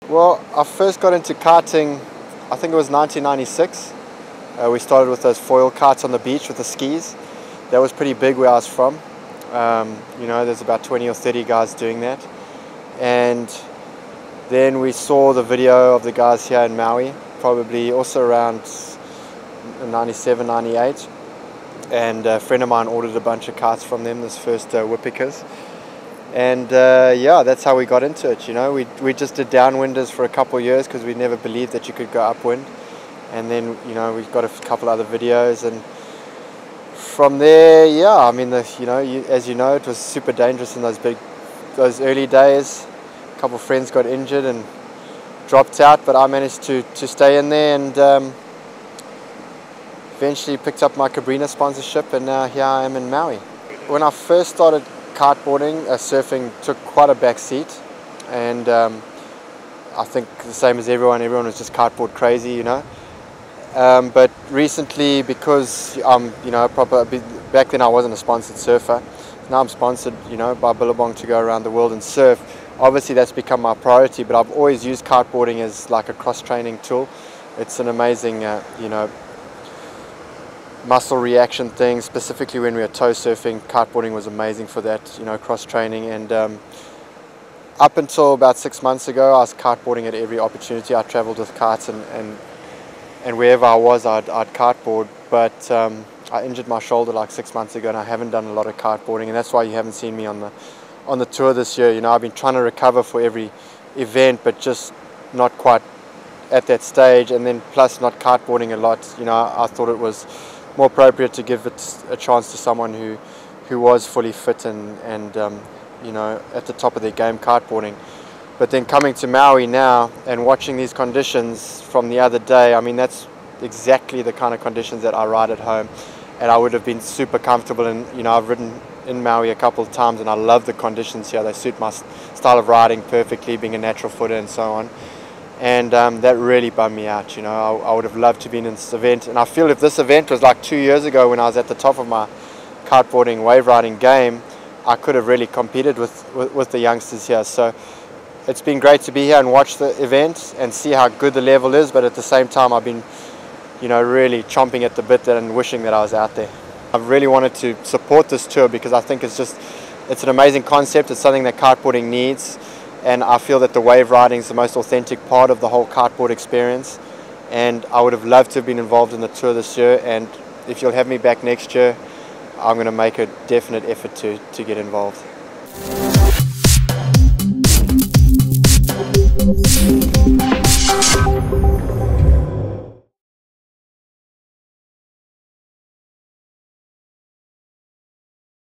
Well, I first got into kiting, I think it was 1996. We started with those foil kites on the beach with the skis. That was pretty big where I was from. You know, there's about 20 or 30 guys doing that. And then we saw the video of the guys here in Maui, probably also around 97, 98. And a friend of mine ordered a bunch of kites from them, this first Whippikers. And yeah, that's how we got into it. You know, we just did downwinders for a couple of years because we never believed that you could go upwind. And then, you know, we got a couple other videos, and from there, yeah, I mean, as you know, it was super dangerous in those early days. A couple of friends got injured and dropped out, but I managed to stay in there, and eventually picked up my Cabrina sponsorship, and now here I am in Maui. When I first started kiteboarding, surfing took quite a back seat, and I think the same as everyone was just kiteboard crazy, you know. But recently, because I'm, you know, back then I wasn't a sponsored surfer. Now I'm sponsored, you know, by Billabong to go around the world and surf. Obviously that's become my priority, but I've always used kiteboarding as like a cross-training tool. It's an amazing, you know, muscle reaction thing. Specifically when we were tow surfing, kiteboarding was amazing for that, you know, cross-training. And up until about 6 months ago, I was kiteboarding at every opportunity. I traveled with kites, and wherever I was, I'd kiteboard. But I injured my shoulder like 6 months ago, and I haven't done a lot of kiteboarding, and that's why you haven't seen me on the tour this year. You know, I've been trying to recover for every event, but just not quite at that stage, and then plus not kiteboarding a lot. You know, I thought it was more appropriate to give it a chance to someone who was fully fit and you know, at the top of their game kiteboarding. But then coming to Maui now and watching these conditions from the other day, I mean, that's exactly the kind of conditions that I ride at home, and I would have been super comfortable. And you know, I've ridden in Maui a couple of times, and I love the conditions here. They suit my style of riding perfectly, being a natural footer and so on. And that really bummed me out. You know, I would have loved to be in this event, and I feel if this event was like 2 years ago when I was at the top of my kiteboarding wave riding game, I could have really competed with the youngsters here. So it's been great to be here and watch the event and see how good the level is, but at the same time I've been, you know, really chomping at the bit and wishing that I was out there. I've really wanted to support this tour because I think it's an amazing concept. It's something that kiteboarding needs, and I feel that the wave riding is the most authentic part of the whole kiteboard experience, and I would have loved to have been involved in the tour this year, and if you'll have me back next year, I'm going to make a definite effort to get involved.